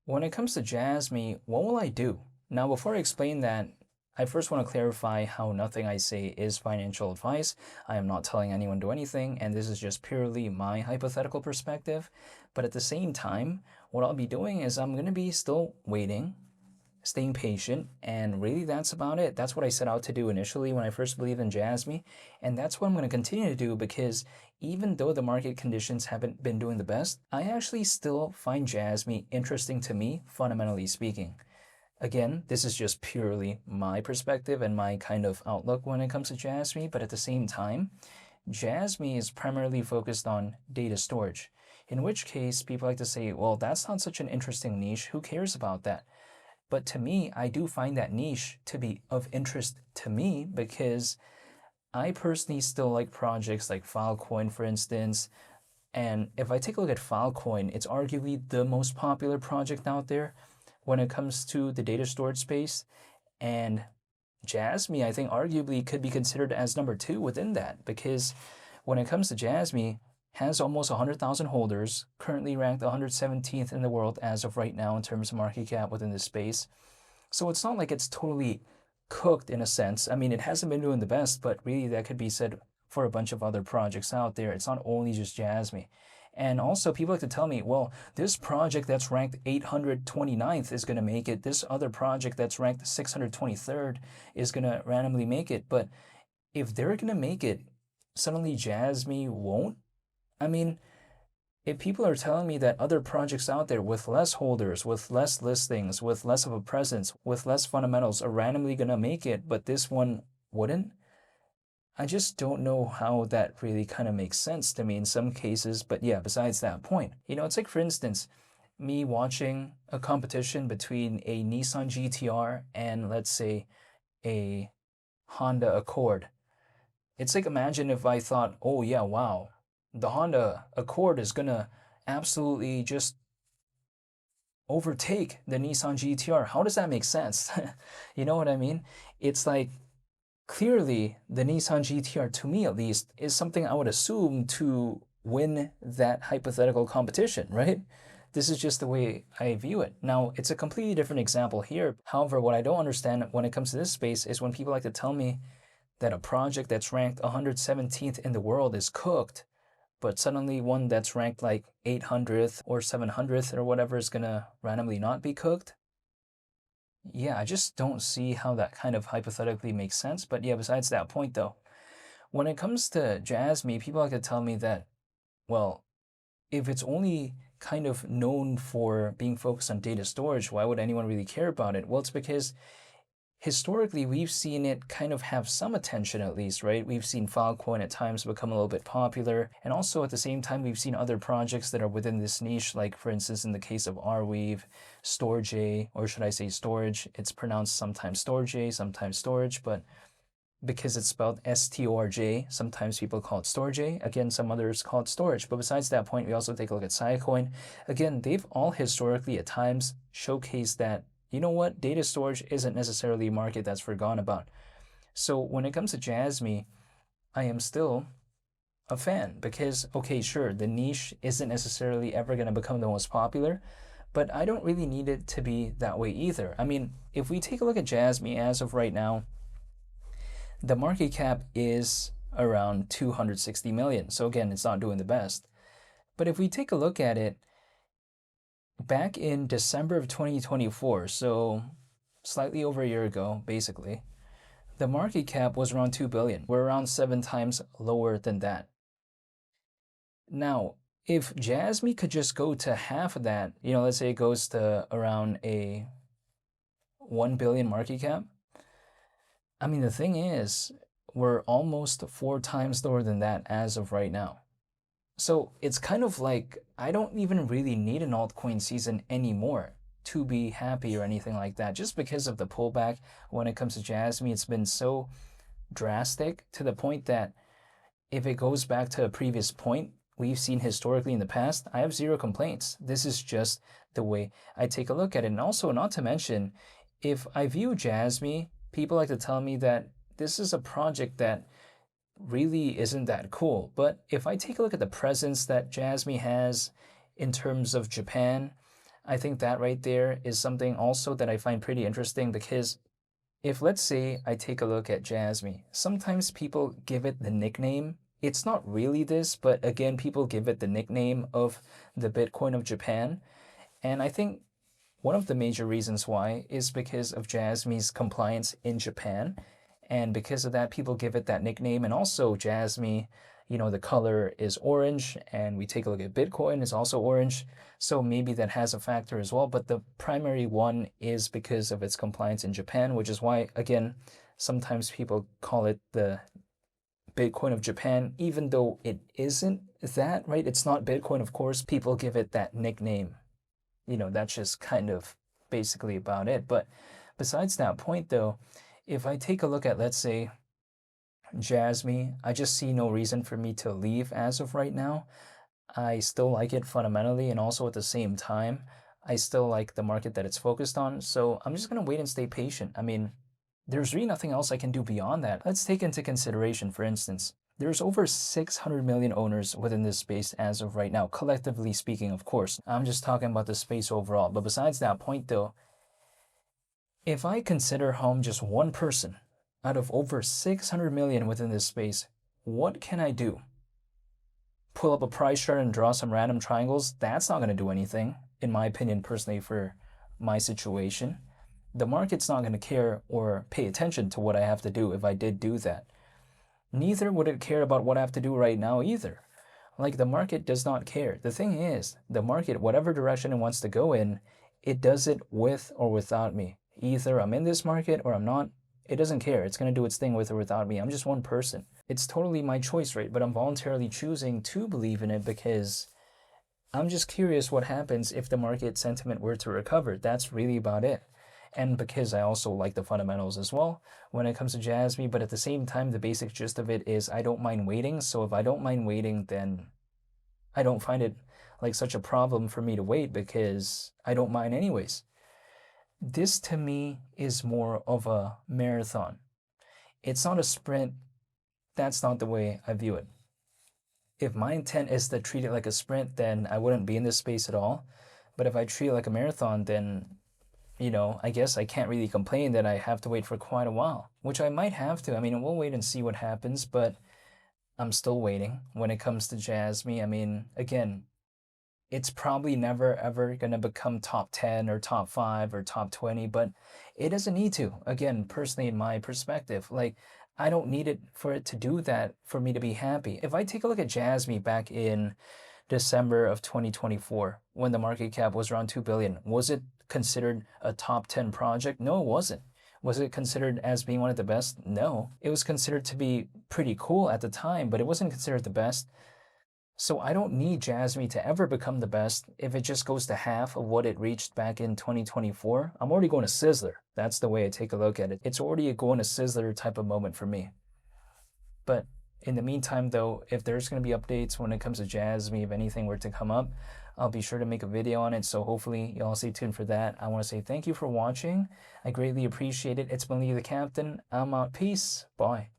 When it comes to Jasmy, what will I do? Now, before I explain that, I first want to clarify how nothing I say is financial advice. I am not telling anyone to do anything, and this is just purely my hypothetical perspective. But at the same time, what I'll be doing is I'm going to be still waiting, staying patient, and really that's about it. That's what I set out to do initially when I first believed in Jasmy, and that's what I'm going to continue to do because even though the market conditions haven't been doing the best, I actually still find Jasmy interesting to me, fundamentally speaking. Again, this is just purely my perspective and my kind of outlook when it comes to Jasmy, but at the same time, Jasmy is primarily focused on data storage, in which case people like to say, well, that's not such an interesting niche, who cares about that? But to me, I do find that niche to be of interest to me because I personally still like projects like Filecoin, for instance. And if I take a look at Filecoin, it's arguably the most popular project out there when it comes to the data storage space. And Jasmy, I think, arguably could be considered as number two within that because when it comes to Jasmy, has almost 100,000 holders, currently ranked 117th in the world as of right now in terms of market cap within this space. So it's not like it's totally cooked in a sense. I mean, it hasn't been doing the best, but really that could be said for a bunch of other projects out there. It's not only just Jasmy. And also, people like to tell me, well, this project that's ranked 829th is going to make it. This other project that's ranked 623rd is going to randomly make it. But if they're going to make it, suddenly Jasmy won't? I mean, if people are telling me that other projects out there with less holders, with less listings, with less of a presence, with less fundamentals are randomly going to make it, but this one wouldn't, I just don't know how that really kind of makes sense to me in some cases. But yeah, besides that point, it's like, for instance, me watching a competition between a Nissan GTR and, let's say, a Honda Accord. It's like, imagine if I thought, oh yeah, wow, the Honda Accord is gonna absolutely just overtake the Nissan GTR. How does that make sense? You know what I mean? It's like clearly the Nissan GTR, to me at least, is something I would assume to win that hypothetical competition, right? This is just the way I view it. Now, it's a completely different example here. However, what I don't understand when it comes to this space is when people like to tell me that a project that's ranked 117th in the world is cooked, but suddenly one that's ranked like 800th or 700th or whatever is gonna randomly not be cooked. Yeah, I just don't see how that kind of hypothetically makes sense. But yeah, besides that point though, when it comes to Jasmy, people like to tell me that, well, if it's only kind of known for being focused on data storage, why would anyone really care about it? Well, it's because historically, we've seen it kind of have some attention at least, right? We've seen Filecoin at times become a little bit popular. And also at the same time, we've seen other projects that are within this niche, like for instance, in the case of Arweave, Storj, or should I say Storage? It's pronounced sometimes Storj, sometimes Storage, but because it's spelled STORJ, sometimes people call it Storj. Again, some others call it Storage. But besides that point, we also take a look at Siacoin. Again, they've all historically at times showcased that, you know what, data storage isn't necessarily a market that's forgotten about. So when it comes to Jasmy, I am still a fan because, okay, sure, the niche isn't necessarily ever going to become the most popular, but I don't really need it to be that way either. I mean, if we take a look at Jasmy as of right now, the market cap is around 260 million. So again, it's not doing the best. But if we take a look at it, back in December of 2024, so slightly over a year ago, basically, the market cap was around 2 billion. We're around 7 times lower than that. Now, if Jasmy could just go to half of that, let's say it goes to around a 1 billion market cap. I mean, the thing is, we're almost 4 times lower than that as of right now. So it's kind of like I don't even really need an altcoin season anymore to be happy or anything like that, just because of the pullback when it comes to Jasmy. It's been so drastic to the point that if it goes back to a previous point we've seen historically in the past, I have zero complaints. This is just the way I take a look at it. And also, not to mention, if I view Jasmy, people like to tell me that this is a project that really isn't that cool. But if I take a look at the presence that Jasmy has in terms of Japan, I think that right there is something also that I find pretty interesting because if let's say I take a look at Jasmy, sometimes people give it the nickname. It's not really this, but again, people give it the nickname of the Bitcoin of Japan. And I think one of the major reasons why is because of Jasmy's compliance in Japan. And because of that, people give it that nickname. And also, Jasmy, the color is orange. And we take a look at Bitcoin, it's also orange. So maybe that has a factor as well. But the primary one is because of its compliance in Japan, which is why, again, sometimes people call it the Bitcoin of Japan, even though it isn't that, right? It's not Bitcoin, of course. People give it that nickname. That's just kind of basically about it. But besides that point, though, if I take a look at, let's say, Jasmy, I just see no reason for me to leave as of right now. I still like it fundamentally, and also at the same time, I still like the market that it's focused on. So I'm just going to wait and stay patient. I mean, there's really nothing else I can do beyond that. Let's take into consideration, for instance, there's over 600 million owners within this space as of right now, collectively speaking, of course. I'm just talking about the space overall. But besides that point, though, if I consider how I'm just one person out of over 600 million within this space, what can I do? Pull up a price chart and draw some random triangles? That's not going to do anything, in my opinion, personally, for my situation. The market's not going to care or pay attention to what I have to do if I did do that. Neither would it care about what I have to do right now either. Like, the market does not care. The thing is, the market, whatever direction it wants to go in, it does it with or without me. Either I'm in this market or I'm not. It doesn't care. It's going to do its thing with or without me. I'm just one person. It's totally my choice, right? But I'm voluntarily choosing to believe in it because I'm just curious what happens if the market sentiment were to recover. That's really about it. And because I also like the fundamentals as well when it comes to Jasmy, but at the same time, the basic gist of it is I don't mind waiting. So if I don't mind waiting, then I don't find it like such a problem for me to wait because I don't mind anyways. This to me is more of a marathon. It's not a sprint. That's not the way I view it. If my intent is to treat it like a sprint, then I wouldn't be in this space at all. But if I treat it like a marathon, then I guess I can't really complain that I have to wait for quite a while, which I might have to. I mean, we'll wait and see what happens, but I'm still waiting when it comes to Jasmy. I mean, again, it's probably never ever going to become top 10 or top 5 or top 20, but it doesn't need to. Again, personally, in my perspective, like, I don't need it for it to do that for me to be happy. If I take a look at Jasmy back in December of 2024, when the market cap was around 2 billion, was it considered a top 10 project? No, it wasn't. Was it considered as being one of the best? No. It was considered to be pretty cool at the time, but it wasn't considered the best. So I don't need Jasmy to ever become the best if it just goes to half of what it reached back in 2024. I'm already going to Sizzler. That's the way I take a look at it. It's already a going to Sizzler type of moment for me. But in the meantime, though, if there's going to be updates when it comes to Jasmy, if anything were to come up, I'll be sure to make a video on it. So hopefully y'all stay tuned for that. I want to say thank you for watching. I greatly appreciate it. It's been Lee the Captain. I'm out. Peace. Bye.